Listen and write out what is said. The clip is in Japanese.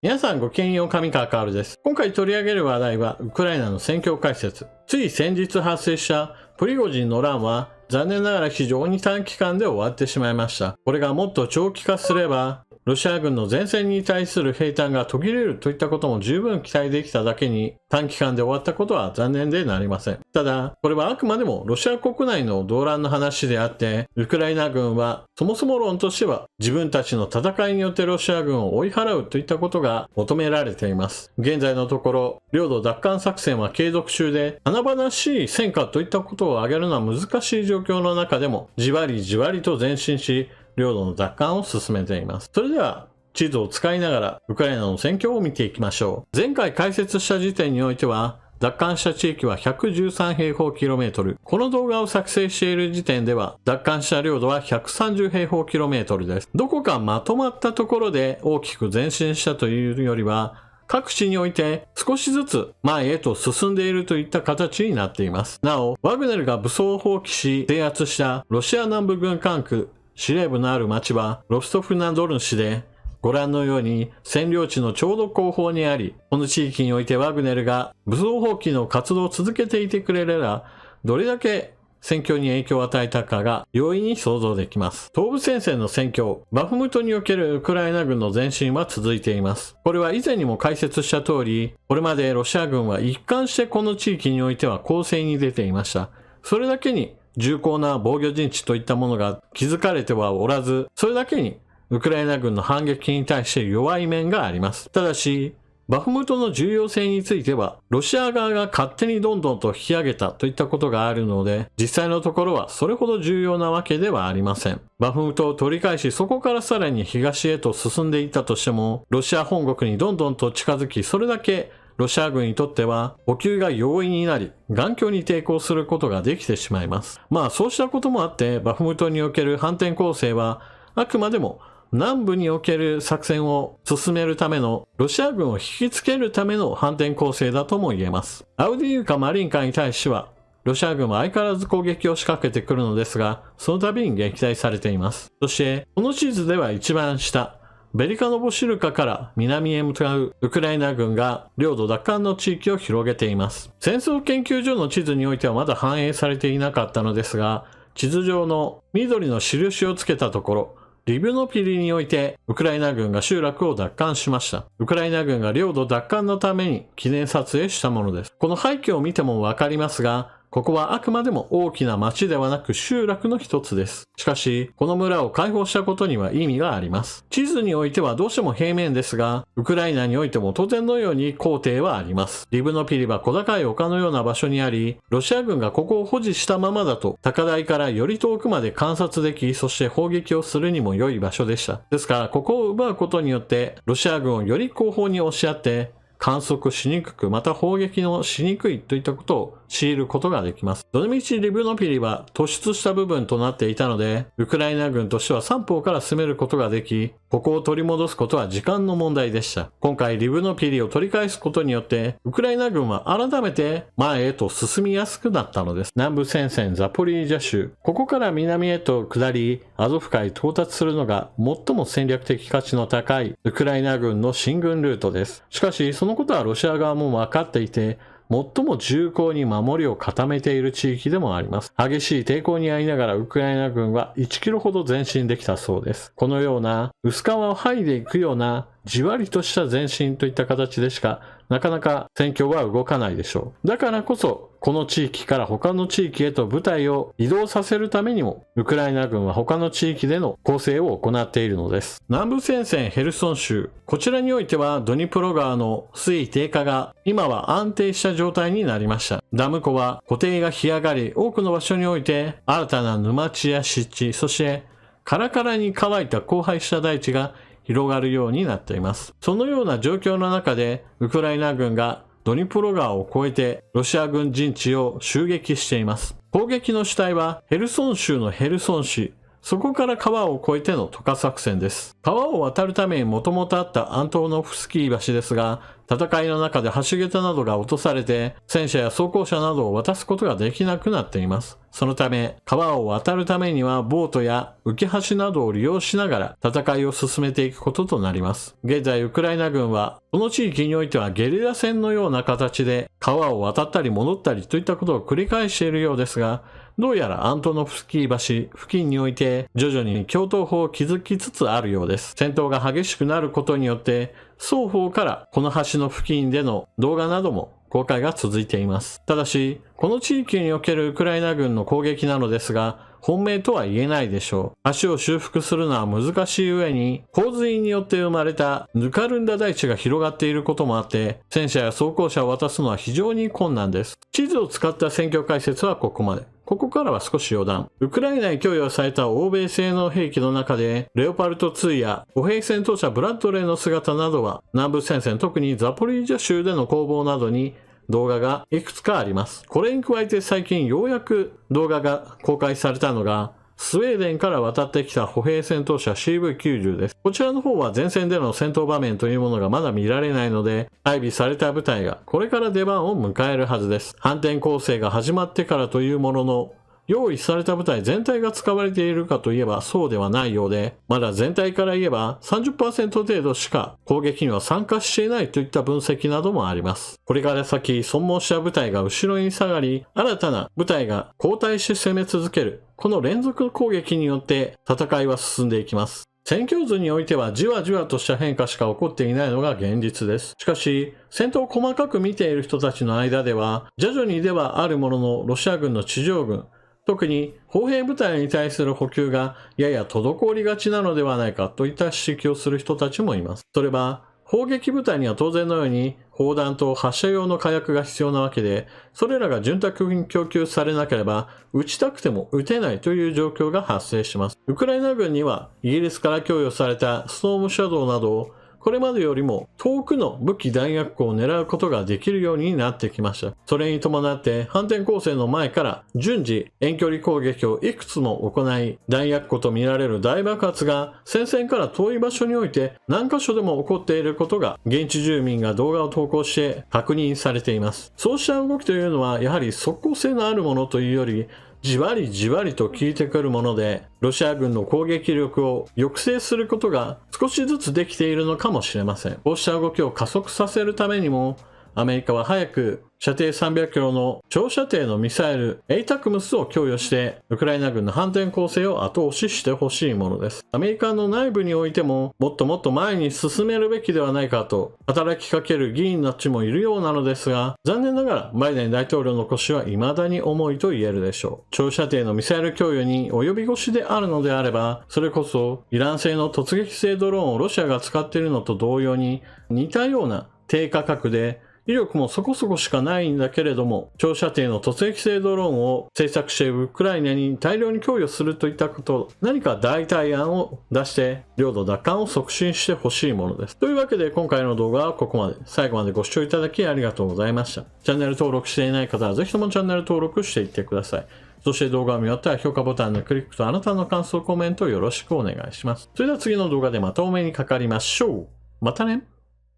皆さんごきげんよう、上川薫です。今回取り上げる話題はウクライナの戦況解説。つい先日発生したプリゴジンの乱は残念ながら非常に短期間で終わってしまいました。これがもっと長期化すればロシア軍の前線に対する兵站が途切れるといったことも十分期待できただけに短期間で終わったことは残念でなりません。ただ、これはあくまでもロシア国内の動乱の話であって、ウクライナ軍はそもそも論としては自分たちの戦いによってロシア軍を追い払うといったことが求められています。現在のところ、領土奪還作戦は継続中で、華々しい戦果といったことを挙げるのは難しい状況の中でも、じわりじわりと前進し、領土の奪還を進めています。それでは地図を使いながらウクライナの戦況を見ていきましょう。前回解説した時点においては奪還した地域は113平方キロメートル。この動画を作成している時点では奪還した領土は130平方キロメートルです。どこかまとまったところで大きく前進したというよりは各地において少しずつ前へと進んでいるといった形になっています。なお、ワグネルが武装を放棄し制圧したロシア南部軍管区司令部のある町はロストフナドルン市で、ご覧のように占領地のちょうど後方にあり、この地域においてワグネルが武装蜂起の活動を続けていてくれれば、どれだけ戦況に影響を与えたかが容易に想像できます。東部戦線の戦況、バフムトにおけるウクライナ軍の前進は続いています。これは以前にも解説した通り、これまでロシア軍は一貫してこの地域においては攻勢に出ていました。それだけに重厚な防御陣地といったものが築かれてはおらず、それだけにウクライナ軍の反撃に対して弱い面があります。ただし、バフムトの重要性については、ロシア側が勝手にどんどんと引き上げたといったことがあるので、実際のところはそれほど重要なわけではありません。バフムトを取り返し、そこからさらに東へと進んでいったとしても、ロシア本国にどんどんと近づき、それだけロシア軍にとっては補給が容易になり、頑強に抵抗することができてしまいます。そうしたこともあって、バフムトにおける反転攻勢は、あくまでも南部における作戦を進めるための、ロシア軍を引きつけるための反転攻勢だとも言えます。アウディーウカ・マリンカに対しては、ロシア軍は相変わらず攻撃を仕掛けてくるのですが、その度に撃退されています。そして、この地図では一番下、ベリカノボシルカから南へ向かうウクライナ軍が領土奪還の地域を広げています。戦争研究所の地図においてはまだ反映されていなかったのですが、地図上の緑の印をつけたところ、リブノピリにおいてウクライナ軍が集落を奪還しました。ウクライナ軍が領土奪還のために記念撮影したものです。この背景を見てもわかりますが、ここはあくまでも大きな町ではなく集落の一つです。しかし、この村を解放したことには意味があります。地図においてはどうしても平面ですが、ウクライナにおいても当然のように高低はあります。リブノピリは小高い丘のような場所にあり、ロシア軍がここを保持したままだと、高台からより遠くまで観察でき、そして砲撃をするにも良い場所でした。ですから、ここを奪うことによって、ロシア軍をより後方に押し合って、観測しにくく、また砲撃のしにくいといったことを強いることができます。どのみちリブノピリは突出した部分となっていたので、ウクライナ軍としては三方から攻めることができ、ここを取り戻すことは時間の問題でした。今回リブノピリを取り返すことによって、ウクライナ軍は改めて前へと進みやすくなったのです。南部戦線ザポリージャ州、ここから南へと下り、アゾフ海到達するのが最も戦略的価値の高いウクライナ軍の進軍ルートです。しかし、そのことはロシア側も分かっていて、最も重厚に守りを固めている地域でもあります。激しい抵抗に遭いながらウクライナ軍は1キロほど前進できたそうです。このような薄皮を剥いでいくようなじわりとした前進といった形でしかなかなか戦況は動かないでしょう。だからこそこの地域から他の地域へと部隊を移動させるためにもウクライナ軍は他の地域での攻勢を行っているのです。南部戦線ヘルソン州、こちらにおいてはドニプロ川の水位低下が今は安定した状態になりました。ダム湖は湖底が干上がり、多くの場所において新たな沼地や湿地、そしてカラカラに乾いた荒廃した大地が広がるようになっています。そのような状況の中でウクライナ軍がドニプロ川を越えてロシア軍陣地を襲撃しています。攻撃の主体はヘルソン州のヘルソン市、そこから川を越えての渡河作戦です。川を渡るためにもともとあったアントノフスキー橋ですが、戦いの中で橋桁などが落とされて、戦車や装甲車などを渡すことができなくなっています。そのため、川を渡るためにはボートや浮き橋などを利用しながら戦いを進めていくこととなります。現在、ウクライナ軍は、この地域においてはゲリラ戦のような形で川を渡ったり戻ったりといったことを繰り返しているようですが、どうやらアントノフスキー橋付近において徐々に共闘法を築きつつあるようです。戦闘が激しくなることによって双方からこの橋の付近での動画なども公開が続いています。ただし、この地域におけるウクライナ軍の攻撃なのですが、本命とは言えないでしょう。橋を修復するのは難しい上に、洪水によって生まれたぬかるんだ大地が広がっていることもあって、戦車や装甲車を渡すのは非常に困難です。地図を使った戦況解説はここまで。ここからは少し余談。ウクライナに供与された欧米製の兵器の中で、レオパルト2や歩兵戦闘車ブラッドレーの姿などは、南部戦線、特にザポリージャ州での攻防などに動画がいくつかあります。これに加えて最近ようやく動画が公開されたのが、スウェーデンから渡ってきた歩兵戦闘車 CV90 です。こちらの方は前線での戦闘場面というものがまだ見られないので、配備された部隊がこれから出番を迎えるはずです。反転攻勢が始まってからというものの、用意された部隊全体が使われているかといえばそうではないようで、まだ全体から言えば 30% 程度しか攻撃には参加していないといった分析などもあります。これから先、損耗した部隊が後ろに下がり、新たな部隊が交代して攻め続ける。この連続攻撃によって戦いは進んでいきます。戦況図においてはじわじわとした変化しか起こっていないのが現実です。しかし、戦闘を細かく見ている人たちの間では、徐々にではあるもののロシア軍の地上軍、特に砲兵部隊に対する補給がやや滞りがちなのではないかといった指摘をする人たちもいます。それは砲撃部隊には当然のように砲弾と発射用の火薬が必要なわけで、それらが潤沢に供給されなければ撃ちたくても撃てないという状況が発生します。ウクライナ軍にはイギリスから供与されたストームシャドウなどをこれまでよりも遠くの武器弾薬庫を狙うことができるようになってきました。それに伴って反転攻勢の前から順次遠距離攻撃をいくつも行い、弾薬庫とみられる大爆発が戦線から遠い場所において何箇所でも起こっていることが現地住民が動画を投稿して確認されています。そうした動きというのはやはり即効性のあるものというより、じわりじわりと効いてくるもので、ロシア軍の攻撃力を抑制することが少しずつできているのかもしれません。こうした動きを加速させるためにも、アメリカは早く射程300キロの長射程のミサイル ATACMS を供与してウクライナ軍の反転攻勢を後押ししてほしいものです。アメリカの内部においてももっともっと前に進めるべきではないかと働きかける議員たちもいるようなのですが、残念ながらバイデン大統領の腰は未だに重いと言えるでしょう。長射程のミサイル供与に及び腰であるのであれば、それこそイラン製の突撃性ドローンをロシアが使っているのと同様に似たような低価格で威力もそこそこしかないんだけれども、長射程の突撃性ドローンを製作してウクライナに大量に供与するといったこと、何か代替案を出して領土奪還を促進してほしいものです。というわけで今回の動画はここまで。最後までご視聴いただきありがとうございました。チャンネル登録していない方はぜひともチャンネル登録していってください。そして動画を見終わったら評価ボタンのクリックとあなたの感想コメントをよろしくお願いします。それでは次の動画でまたお目にかかりましょう。またね。